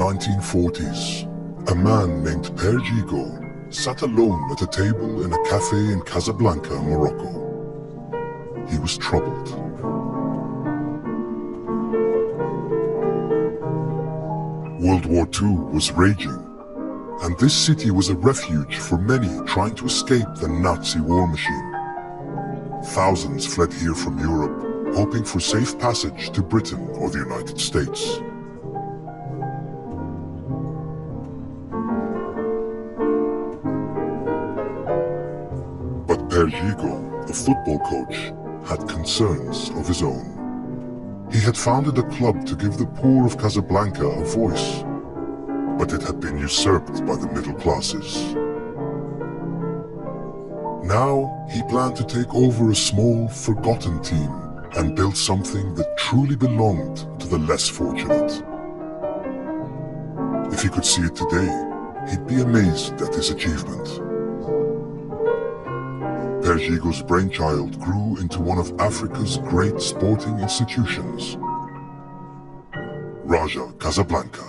1940s, a man named Père Gigot sat alone at a table in a cafe in Casablanca, Morocco. He was troubled. World War II was raging, and this city was a refuge for many trying to escape the Nazi war machine. Thousands fled here from Europe, hoping for safe passage to Britain or the United States. But Père Gigot, a football coach, had concerns of his own. He had founded a club to give the poor of Casablanca a voice, but it had been usurped by the middle classes. Now, he planned to take over a small, forgotten team and build something that truly belonged to the less fortunate. If he could see it today, he'd be amazed at his achievement. Père Gigot's brainchild grew into one of Africa's great sporting institutions, Raja Casablanca.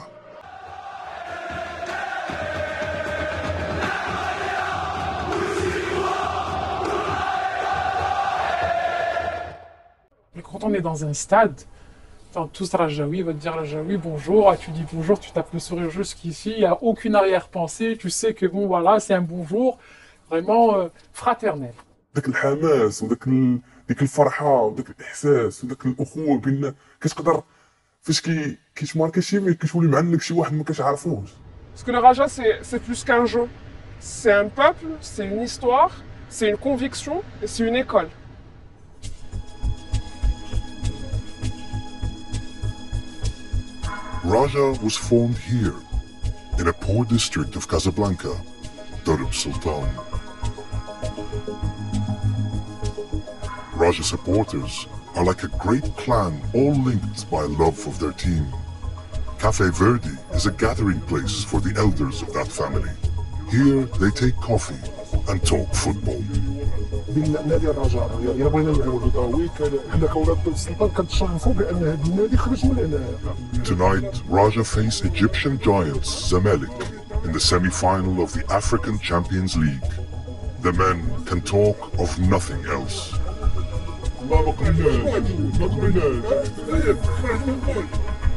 Mais quand on est dans un stade, tous Rajaoui va te dire Rajaoui bonjour, tu dis bonjour, tu tapes le sourire jusqu'ici, il n'y a aucune arrière-pensée, tu sais que bon voilà, c'est un bonjour vraiment fraternel. داك الحماس وداك ديك الفرحه وداك الاحساس وداك الاخوه بيننا كتقدر فاش كيتماركا شي ميل كتولي معلق شي واحد ما كتعرفوش. Parce que le Raja c'est plus qu'un jeu. C'est un peuple, c'est une histoire, c'est une conviction et c'est une école. Raja was formed here, in a poor district of Casablanca, Darb Sultan. Raja supporters are like a great clan, all linked by love of their team. Cafe Verde is a gathering place for the elders of that family. Here they take coffee and talk football. نادي الرجاء الا بغينا نلعبوا بطاوي حنا كولاد السلطان كنتشرفوا بان هذا النادي خرج من هنا. Tonight, Raja face Egyptian giants Zamalek in the semi-final of the African Champions League. The men can talk of nothing else. ما قبلناش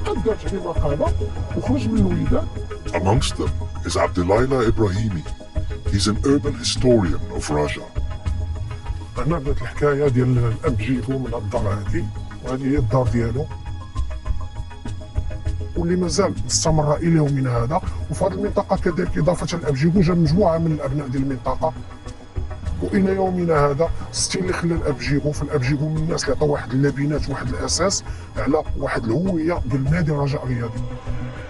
قدرت عليه رقابه وخرج من الوداد. Amongst them is Abdelaila Ibrahimi. He's an urban historian of Raja. انا بدات الحكايه ديال الاب جيبو من الدار هذه وهذه هي الدار ديالو واللي مازال استمر الى يومنا هذا. وفي هذه المنطقه كذلك اضافه للاب جيبو جا مجموعه من الابناء ديال المنطقه والى يومنا هذا ستيل اللي خلى الاب جيبو. فالاب جيبو من الناس اللي عطاو واحد اللبنات واحد الاساس على واحد الهويه ديال نادي الرجاء الرياضي.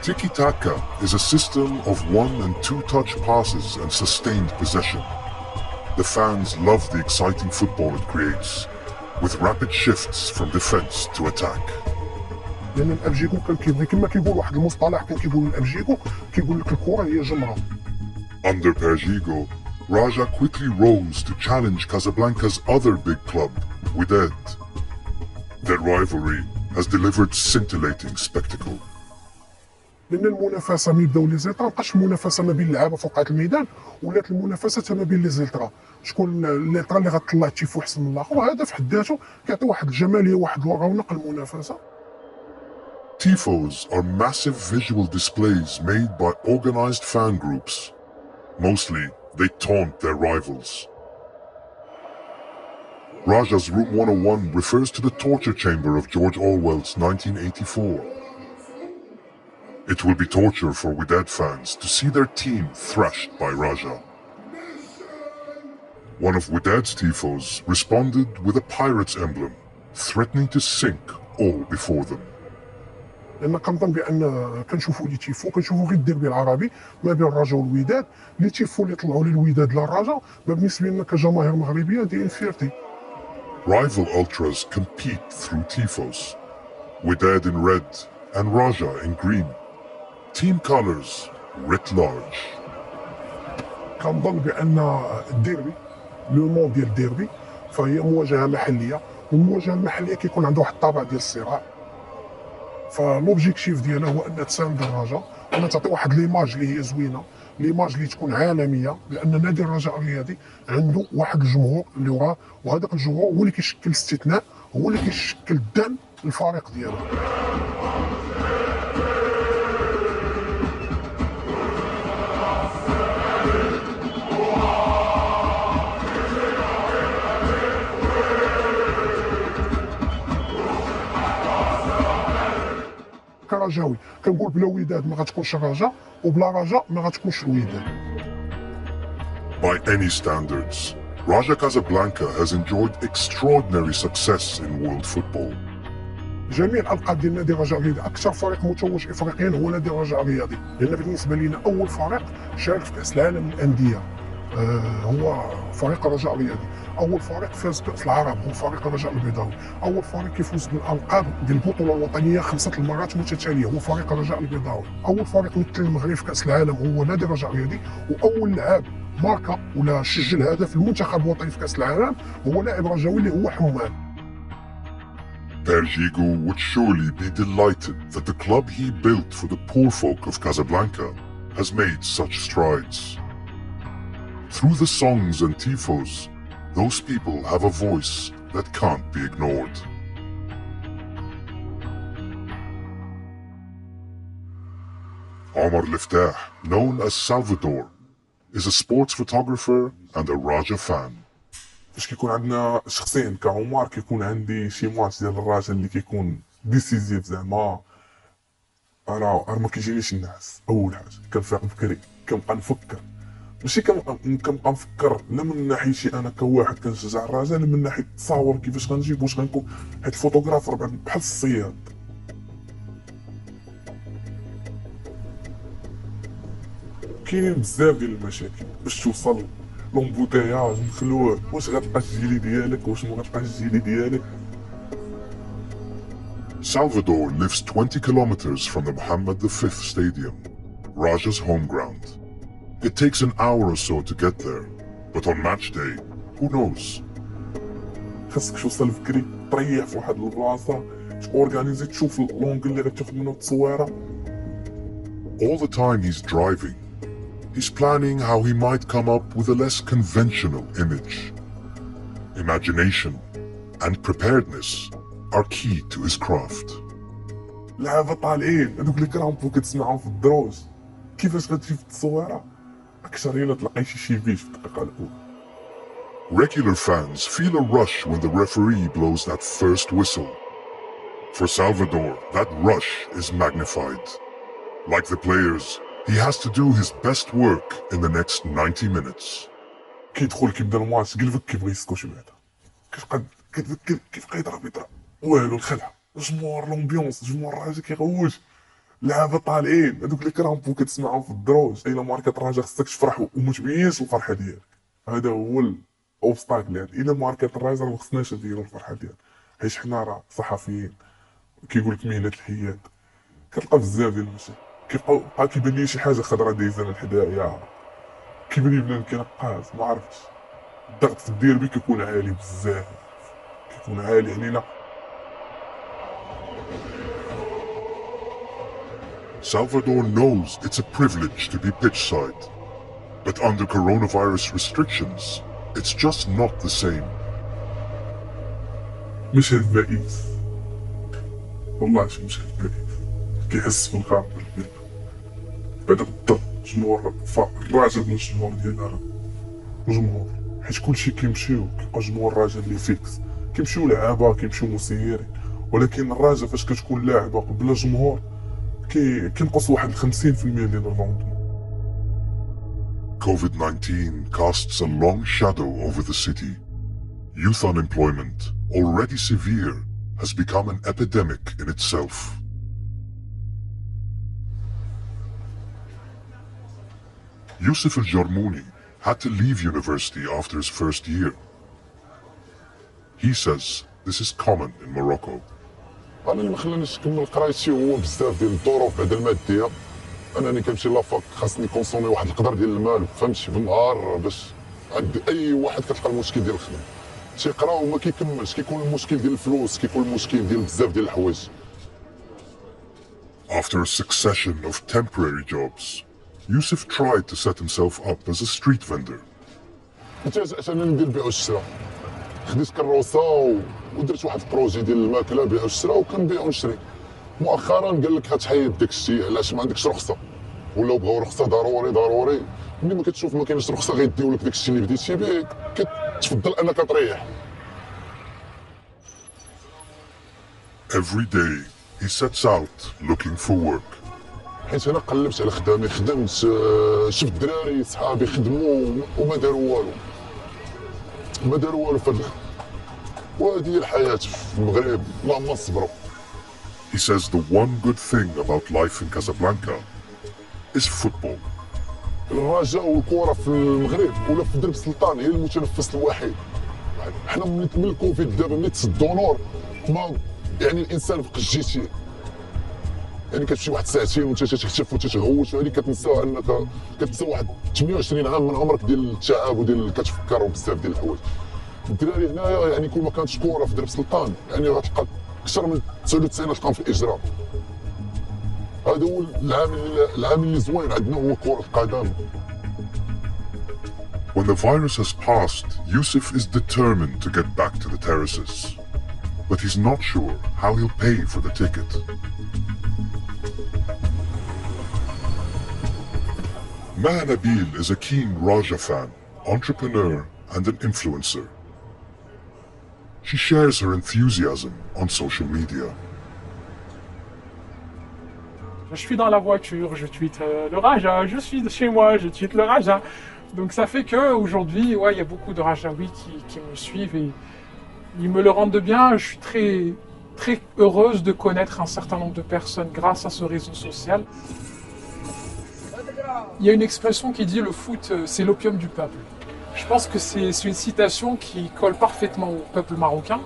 Tiki-taka is a system of one and two touch passes and sustained possession. The fans love the exciting football it creates, with rapid shifts from defense to attack. لان الاب جيبو كان كيبغي كما كيقول واحد المصطلح كان كيقول الاب جيبو كيقول لك الكره هي جمره. Under Père Gigot, Raja quickly rose to challenge Casablanca's other big club, Wydad. Their rivalry has delivered scintillating spectacle. لان المنافسه ملي بداو لي زيلترا مابقاش المنافسه ما بين اللعابه فوق الميدان، ولات المنافسه حتى ما بين لي زيلترا. شكون الليطرا اللي غطلع تيفو احسن من الاخر، وهذا في حد ذاته كيعطي واحد الجماليه واحد الرونق للمنافسه. Tifos are massive visual displays made by organized fan groups. Mostly, they taunt their rivals. Raja's Room 101 refers to the torture chamber of George Orwell's 1984. It will be torture for Wydad fans to see their team thrashed by Raja. One of Wydad's tifos responded with a pirate's emblem, threatening to sink all before them. لان كنظن بان كنشوفوا لي تيفو كنشوفوا غير الديربي العربي ما بين الرجاء والوداد. لي تيفو اللي طلعوا للوداد للرجاء بالنسبه لنا كجماهير مغربيه دي انفيرتي. Rival ultras compete through tifos, Wydad in red and Raja in green. Team colors writ large. كنظن بان الديربي لو نون ديال الديربي فهي مواجهه محليه، والمواجهه المحليه كيكون عندها واحد الطابع ديال الصراع. فالوبجيكتيف ديالها هو ان تساند الرجاء انا تعطي واحد ليماج اللي هي زوينه، ليماج اللي تكون عالميه، لان نادي الرجاء الرياضي عنده واحد الجمهور اللي وراه، وهذاك الجمهور هو اللي كيشكل الاستثناء، هو اللي كيشكل الدم الفريق ديالو. كرجاوي كنقول بلا وداد ما غتكونش الرجاء، وبلا رجاء ما غتكونش الوداد. By any standards, Raja Casablanca has enjoyed extraordinary success in world football. جميع الالقاب ديال نادي الرجاء الرياضي، اكثر فريق متوج افريقيا هو نادي الرجاء الرياضي، لان بالنسبه لنا اول فريق شارك في كاس العالم للانديه هو فريق الرجاء الرياضي، اول فريق فاز بكاس العرب هو فريق الرجاء البيضاوي، اول فريق يفوز بالالقاب ديال البطوله الوطنيه 5 المرات متتاليه هو فريق الرجاء البيضاوي، اول فريق مثل المغرب في كاس العالم هو نادي الرجاء الرياضي، واول لاعب ماركا ولا سجل هدف المنتخب الوطني في كاس العالم هو لاعب رجاوي اللي هو حمال. Perjigo would surely be delighted that the club he built for the poor folk of Casablanca has made such strides. Through the songs and tifos, those people have a voice that can't be ignored. Omar Liftah, known as Salvador, is a sports photographer and a Raja fan. فاش كيكون عندنا شخصين كعمر كيكون عندي شي ماتش ديال الراجل اللي كيكون ديسيزيف زعما راه ما كيجينيش الناس. اول حاجه كنفيق بكري كنبقى نفكر، ماشي كنبقى نفكر لا من ناحيه شي انا كواحد كنشجع الرجاء، لا من ناحيه التصاور كيفاش غنجيب واش غنكون، حيت الفوتوغراف راه بحال الصياد. كاينين بزاف ديال المشاكل باش توصل لومبوتياج مخلوع، واش غتلقى الجيلي ديالك واش ما غتلقاش الجيلي ديالك. Salvador lives 20 kilometers from the Mohammed V Stadium, Raja's home ground. It takes an hour or so to get there, but on match day, who knows? خاصك توصل بكري، تريح في واحد البلاصه، تورغانيزي، تشوف اللونغ اللي غتاخد منه التصويره. All the time he's driving, he's planning how he might come up with a less conventional image. Imagination and preparedness are key to his craft. لعابه طالعين هذوك اللي كرامبو كتسمعهم في الدروج، كيفاش غتجي في التصويره؟ اكثر الا تلقاي شي بيش في الدقيقه الاولى. Regular fans feel a rush when the referee blows that first whistle. For Salvador, that rush is magnified. Like the players, he has to do his best work in the next 90 minutes. كيدخل كيبدا الماتش قلبك كيبغي يسكت بعدا، كيبقى يضرب والو الخلعه، جمهور لومبيونس، جمهور الرجاء كيغوت، لعابه طالعين هذوك اللي كرامبو كتسمعهم في الدروج. الا ماركه الرجاء خصك تفرح وما تبينش الفرحه ديالك، هذا هو الاوبستاكل. يعني الا ماركه الرجاء ما خصناش نديروا الفرحه ديالك، حيت حنا راه صحفيين كيقول لك مهنه الحياد، كتلقى بزاف ديال المشاكل. كيبقى كيبان لي شي حاجه خضراء دايزه من حدايا، كيبان لي بنادم كينقاز ما عرفتش. الضغط في الديربي كيكون عالي بزاف، كيكون عالي علينا. Salvador knows it's a privilege to be pitchside, but under coronavirus restrictions, it's just not the same. مشهد بائس والله، شي مشهد بائس كيحس في الخاطر ديالنا. بعدا بالضبط جمهور الرجاء من الجمهور ديالنا راه جمهور، حيت كلشي كيمشيو كيبقى جمهور الرجاء اللي فيكس، كيمشيو لعابه كيمشيو مسيرين، ولكن الرجاء فاش كتكون لاعبه بلا جمهور كينقص واحد 50% ديال الروندمون. COVID-19 casts a long shadow over the city. Youth unemployment, already severe, has become an epidemic in itself. Yusuf al-Jarmouni had to leave university after his first year. He says this is common in Morocco. انا اللي ما خلانيش نكمل قرايتي هو بزاف ديال الظروف بعد الماديه، انني كنمشي لافاك خاصني كونسومي واحد القدر ديال المال، فهمتي، في النهار باش عند اي واحد كتلقى المشكل ديال الخدمه تيقرا وما كيكملش، كيكون المشكل ديال الفلوس، كيكون المشكل ديال بزاف ديال الحوايج. After a succession of temporary jobs, Yusuf tried to set himself up as a street vendor. كنت انا ندير البيع والشراء، خديت كروسه ودرت واحد البروجي ديال الماكله بيع والشراء وكنبيع ونشري. مؤخرا قال لك غتحيد داك الشيء علاش ما عندكش رخصه، ولاو بغاو رخصه ضروري. ملي ما كتشوف ما كاينش رخصه غيديو لك داك الشيء اللي بديتي به، كتفضل انك تريح. Every day, he sets out looking for work. حيت انا قلبت على خدامي، خدمت، شفت الدراري صحابي خدموا وما داروا والو، في هذا. وهذه هي الحياه في المغرب، اللهم صبروا. He says the one good thing about life in Casablanca is football. الرجاء والكره في المغرب ولا في درب السلطان هي المتنفس الوحيد. حنا من الكوفيد دابا ملي تسدوا نور ما يعني الانسان فقد الجيتين، يعني كتمشي واحد ساعتين وانت تكتف وتتهوش، وهذه كتنسى انك كتنسى واحد 28 عام من عمرك ديال التعب وديال كتفكر بزاف ديال الحوايج. الدراري هنايا يعني كل ما كانت كره في درب السلطان يعني غتلقى اكثر من 99 تلقاهم في الاجرام. هذا هو العامل اللي زوين عندنا هو كرة القدم. When the virus has passed, Yusuf is determined to get back to the terraces. But he's not sure how he'll pay for the ticket. Maha Nabil is a keen Raja fan, entrepreneur and an influencer. She shares her enthusiasm on social media. Je suis dans la voiture, je tweete le Raja, je suis chez moi, je tweete le Raja. Donc ça fait qu'aujourd'hui, ouais, il y a beaucoup de Rajaouis qui me suivent et ils me le rendent bien. Je suis très heureuse de connaître un certain nombre de personnes grâce à ce réseau social. Il y a une expression qui dit le foot, c'est l'opium du peuple. Je pense que c'est une citation qui colle parfaitement au peuple marocain.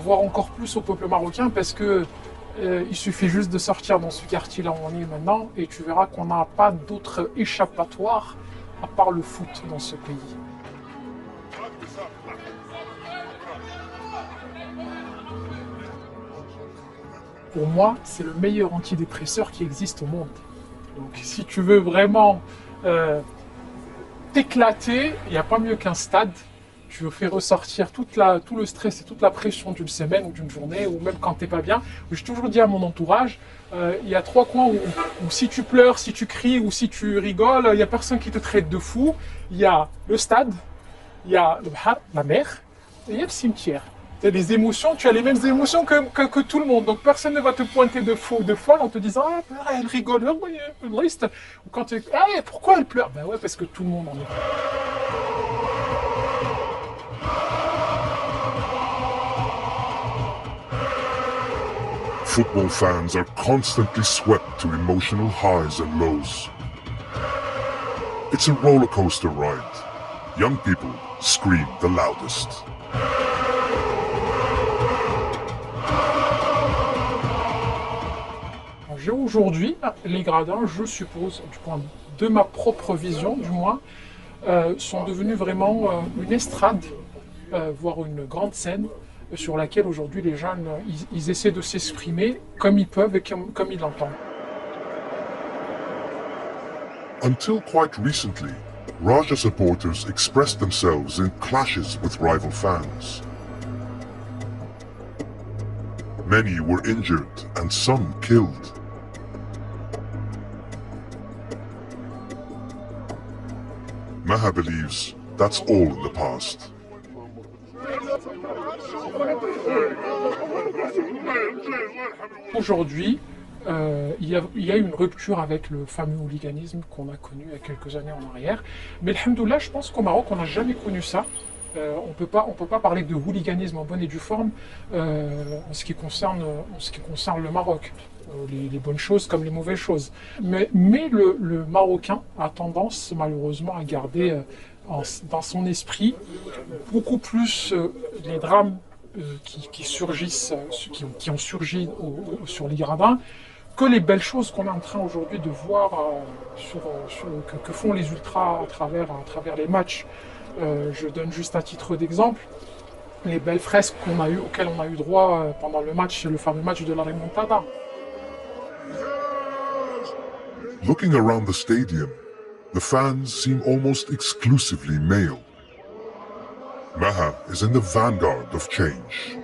Voire encore plus au peuple marocain parce que il suffit juste de sortir dans ce quartier-là où on est maintenant et tu verras qu'on n'a pas d'autre échappatoire à part le foot dans ce pays. Pour moi, c'est le meilleur antidépresseur qui existe au monde. Donc si tu veux vraiment t'éclater, il n'y a pas mieux qu'un stade. Tu fais ressortir tout le stress et toute la pression d'une semaine ou d'une journée, ou même quand t'es pas bien. J'ai toujours dit à mon entourage, il y a 3 coins où si tu pleures, si tu cries ou si tu rigoles, il n'y a personne qui te traite de fou. Il y a le stade, il y a le bahar, la mer, et il y a le cimetière. Tu as des émotions, tu as les mêmes émotions que tout le monde. Donc personne ne va te pointer de fou ou de folle en te disant « Ah, elle rigole, elle reste. » Ou quand tu « Ah, pourquoi elle pleure ?» Ben ouais, parce que tout le monde en est. Football fans are constantly swept to emotional highs and lows. It's a roller coaster ride. Young people scream the loudest. Aujourd'hui, les gradins, je suppose, du point de ma propre vision du moins, sont devenus vraiment une estrade, voire une grande scène sur laquelle aujourd'hui les jeunes, ils essaient de s'exprimer comme ils peuvent et comme ils l'entendent. Until quite recently, Raja supporters expressed themselves in clashes with rival fans. Many were injured and some killed. Maha believes that's all in the past. Aujourd'hui, il y a une rupture avec le fameux hooliganisme qu'on a connu il y a quelques années en arrière. Mais alhamdoulilah, je pense qu'au Maroc, on n'a jamais connu ça. On peut pas parler de hooliganisme en bonne et due forme en ce qui concerne le Maroc. Les bonnes choses comme les mauvaises choses. Mais le Marocain a tendance malheureusement à garder dans son esprit beaucoup plus les drames qui surgissent, qui ont surgi sur les gradins, que les belles choses qu'on est en train aujourd'hui de voir que font les ultras à travers les matchs. Je donne juste un titre d'exemple. les belles fresques auxquelles on a eu droit pendant le fameux match de la remontada. Looking around the stadium, the fans seem almost exclusively male. Maha is in the vanguard of change.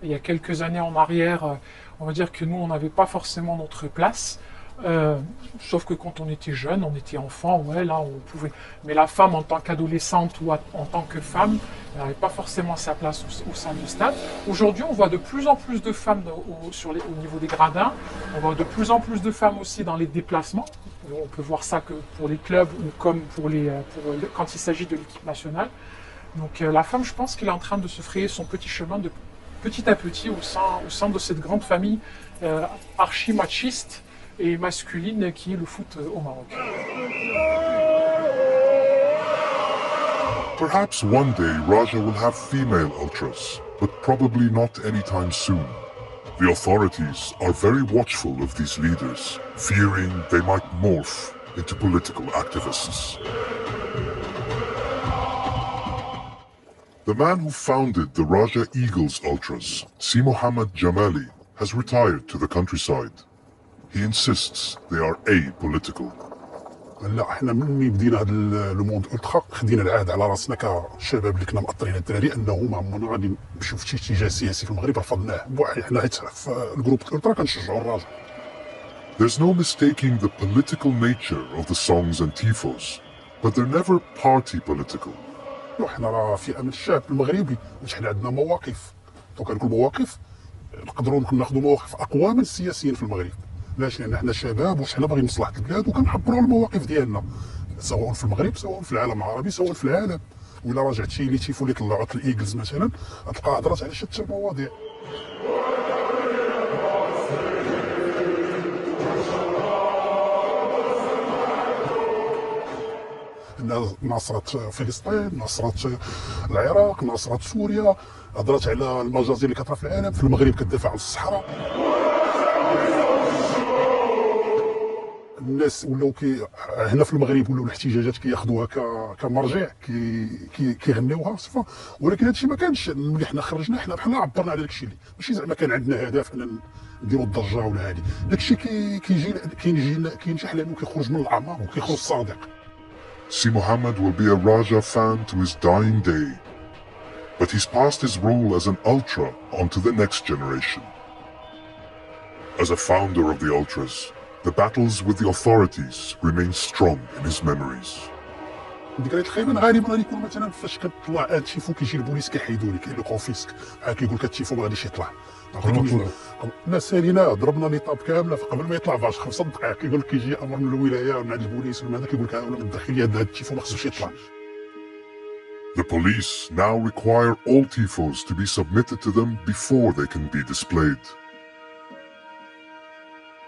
Il y a quelques années en arrière, on va dire que nous, on n'avait pas forcément notre place. Sauf que quand on était jeune, on était enfant, ouais, là, on pouvait. Mais la femme, en tant qu'adolescente ou en tant que femme, elle n'avait pas forcément sa place au sein du stade. Aujourd'hui, on voit de plus en plus de femmes au niveau des gradins. On voit de plus en plus de femmes aussi dans les déplacements. On peut voir ça que pour les clubs ou comme quand il s'agit de l'équipe nationale. Donc la femme, je pense qu'elle est en train de se frayer son petit chemin de petit à petit au sein de cette grande famille archi-machiste et masculine qui est le foot au Maroc. Perhaps one day Raja will have female ultras, but probably not anytime soon. The authorities are very watchful of these leaders, fearing they might morph into political activists. The man who founded the Raja Eagles Ultras, Si Mohammed Jamali, has retired to the countryside. He insists they are apolitical. لا احنا من بدينا هذا الموند الترا خدينا العهد على راسنا كشباب اللي كنا مأطرين الدراري انه ما عمرنا غادي نمشيو في شي اتجاه سياسي في المغرب رفضناه حنا في الجروب الترا كنشجعوا الراجل. There's no mistaking the political nature of the songs and tifos, but they're never party political. حنا راه فئه من الشعب المغربي واش حنا عندنا مواقف دونك هذوك المواقف نقدروا ناخذوا مواقف اقوى من السياسيين في المغرب. علاش؟ لان حنا شباب واش حنا باغيين مصلحه البلاد وكنعبروا على المواقف ديالنا سواء في المغرب سواء في العالم العربي سواء في العالم. وإلا راجعت شي لي تيفو اللي طلعوا الايجلز مثلا غتلقى هضرات على شتى المواضيع. ناصرت فلسطين، ناصرت العراق، ناصرت سوريا، هضرات على المجازر اللي كطرا في العالم، في المغرب كتدافع عن الصحراء. الناس ولاو هنا في المغرب ولاو الاحتجاجات كياخذوها كمرجع كيغنيوها صفا، ولكن هادشي ما كانش ملي حنا خرجنا حنا بحال عبرنا على داكشي اللي ماشي زعما كان عندنا هدف اننا نديروا الضجه ولا هادي، داكشي كينجح لانه كيخرج من الاعماق وكيخرج صادق. Si Mohammed will be a Raja fan to his dying day, but he's passed his role as an ultra onto the next generation. As a founder of the ultras, the battles with the authorities remain strong in his memories. ذكريات الخايبه غالبا غادي يكون مثلا فاش كتطلع هاد التيفو كيجي البوليس كيحيدوني كاين لو كونفيسك كيقول لك التيفو ما غاديش يطلع. لا سالينا ضربنا نطاب كامله قبل ما يطلع باش 5 دقائق كيقول لك كيجي امر من الولايه من عند البوليس ولا هذا كيقول لك من الداخليه هذا التيفو ما خصوش يطلع. The police now require all tifos to be submitted to them before they can be displayed.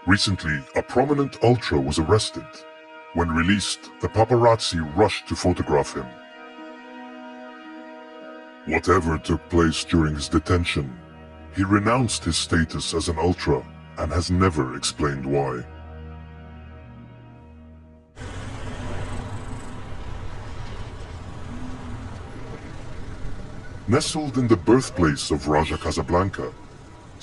Recently, a prominent ultra was arrested. When released, the paparazzi rushed to photograph him. Whatever took place during his detention, he renounced his status as an ultra and has never explained why. Nestled in the birthplace of Raja Casablanca,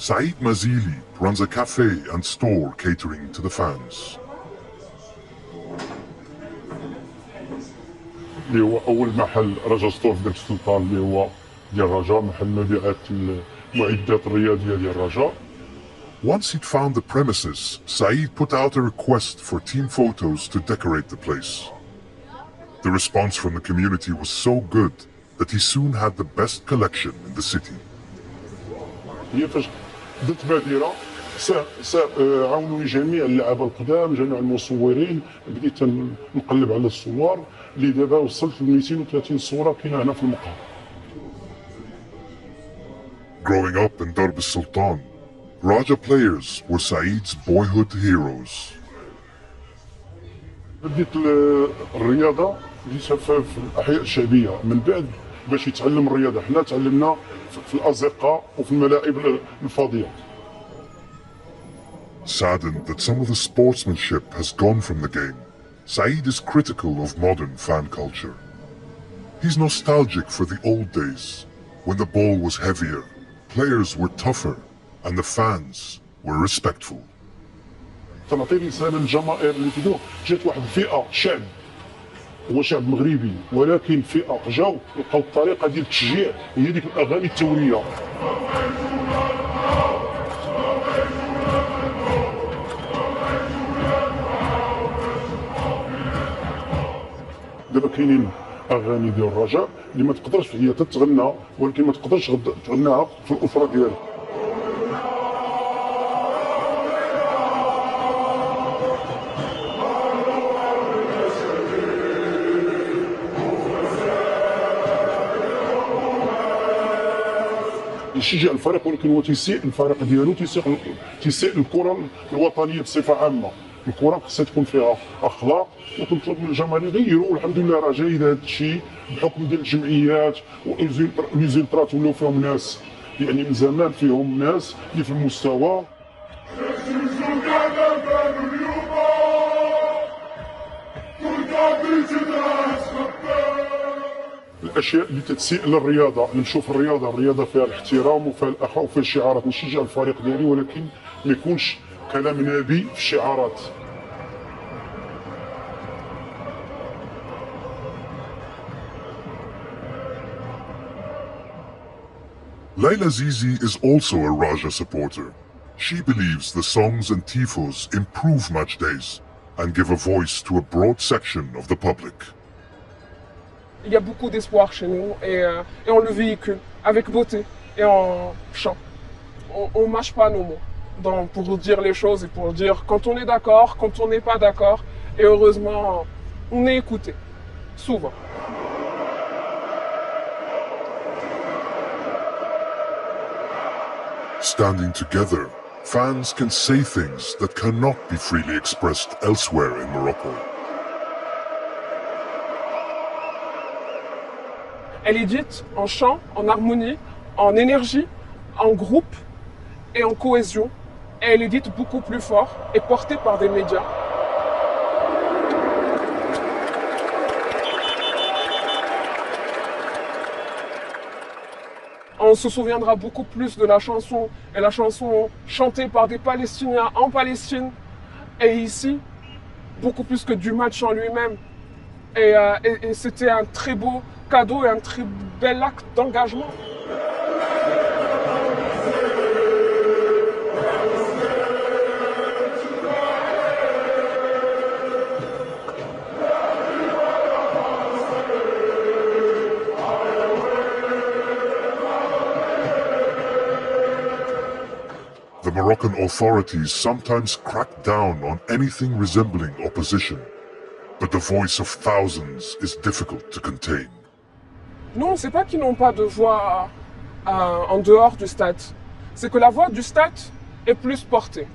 Saeed Mazili runs a cafe and store catering to the fans. اللي هو اول محل رجا ستور في داك السلطان اللي هو ديال الرجاء، محل مبيعات المعدات الرياضيه ديال الرجاء. Once he'd found the premises, Saeed put out a request for team photos to decorate the place. The response from the community was so good that he soon had the best collection in the city. هي فاش بدات بادره عاونوني جميع اللعابه القدام جميع المصورين، بديت نقلب على الصور اللي دابا وصلت ل 230 صوره كاينه هنا في المقهى. Growing up in Darb al-Sultan, Raja players were Saeed's boyhood heroes. بديت الرياضه بديتها في الاحياء الشعبيه، من بعد باش يتعلم الرياضه حنا تعلمنا في الازقه وفي الملاعب الفاضيه. Saddened that some of the sportsmanship has gone from the game, Saeed is critical of modern fan culture. He's nostalgic for the old days, when the ball was heavier, players were tougher, and the fans were respectful. تنعطي رساله للجماهير اللي كيدو جات واحد الفئه شعب هو شعب مغربي ولكن فئه جاو لقاو الطريقه ديال التشجيع هي ديك الاغاني الثوريه. دابا كاينين اغاني ديال الرجاء اللي ما تقدرش هي تتغنى ولكن ما تقدرش تغناها في الاسره ديالك. يشجع الفريق ولكن هو تيسيء الفريق ديالو تيسيء الكره الوطنيه بصفه عامه. الكره خصها تكون فيها اخلاق وكنطلب من الجماهير يغيروا والحمد لله راه جايد هذا الشيء بحكم ديال الجمعيات وليزيلترات ولاو فيهم ناس يعني من زمان فيهم ناس اللي في المستوى. الاشياء اللي تتسيء للرياضه نشوف الرياضه فيها الاحترام وفيها الاخاء وفيها الشعارات نشجع الفريق ديالي ولكن ما يكونش كلام نابي في الشعارات. Layla Zizi is also a Raja supporter. She believes the songs and tifos improve match days and give a voice to a broad section of the public. Il y a beaucoup d'espoir chez nous et on le véhicule avec beauté et en chant. On mâche pas nos mots pour dire les choses et pour dire quand on est d'accord, quand on n'est pas d'accord. Et heureusement, on est écouté, souvent. Standing together, fans can say things that cannot be freely expressed elsewhere in Morocco. Elle est dite en chant, en harmonie, en énergie, en groupe et en cohésion. Et elle est dite beaucoup plus fort et portée par des médias. On se souviendra beaucoup plus de la chanson et la chanson chantée par des Palestiniens en Palestine et ici, beaucoup plus que du match en lui-même. Et c'était un très beau cadeau et un très bel acte d'engagement. The Moroccan authorities sometimes crack down on anything resembling opposition, but the voice of thousands is difficult to contain. Non, c'est pas qu'ils n'ont pas de voix en dehors du stade. C'est que la voix du stade est plus portée.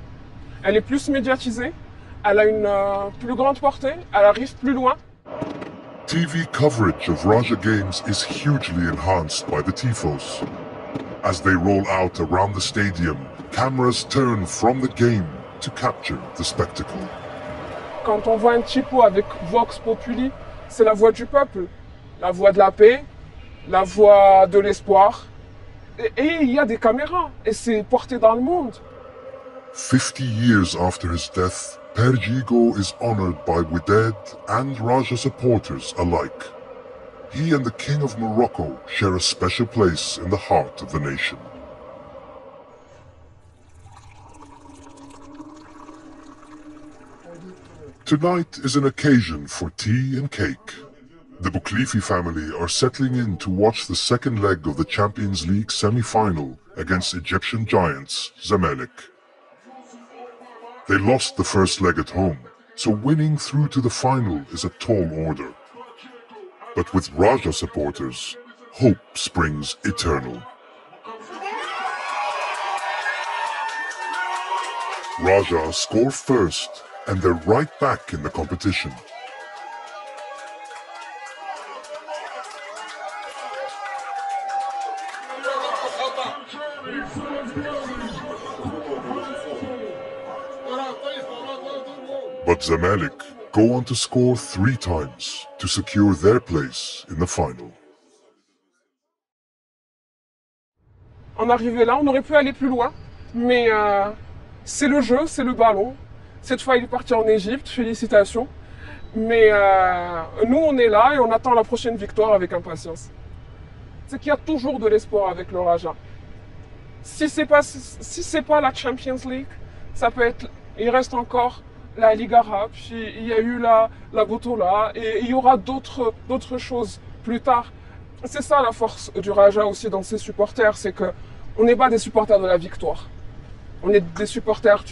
Elle est plus médiatisée, elle a une plus grande portée, elle arrive plus loin. TV coverage of Raja games is hugely enhanced by the tifos. As they roll out around the stadium, cameras turn from the game to capture the spectacle. Quand on voit un typo avec Vox Populi, c'est la voix du peuple, la voix de la paix, la voix de l'espoir. Et il y a des caméras, et c'est porté dans le monde. 50 years after his death, Perjigo is honored by Wydad and Raja supporters alike. He and the King of Morocco share a special place in the heart of the nation. Tonight is an occasion for tea and cake. The Bouklifi family are settling in to watch the second leg of the Champions League semi-final against Egyptian giants Zamalek. They lost the first leg at home, so winning through to the final is a tall order. But with Raja supporters, hope springs eternal. Raja score first, and they're right back in the competition. But Zamalek go on to score 3 times to secure their place in the final. En arrivé là, on aurait pu aller plus loin, mais c'est le jeu, c'est le ballon. Cette fois, il est parti en Égypte, félicitations. Mais nous, on est là et on attend la prochaine victoire avec impatience. C'est qu'il y a toujours de l'espoir avec le Raja. Si c'est pas la Champions League, ça peut être, il reste encore la Ligue arabe, puis il y a eu la Botola, et il y aura d'autres choses plus tard. C'est ça la force du Raja aussi dans ses supporters, c'est que on n'est pas des supporters de la victoire. On est des supporters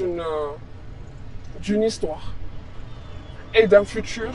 d'une histoire et d'un futur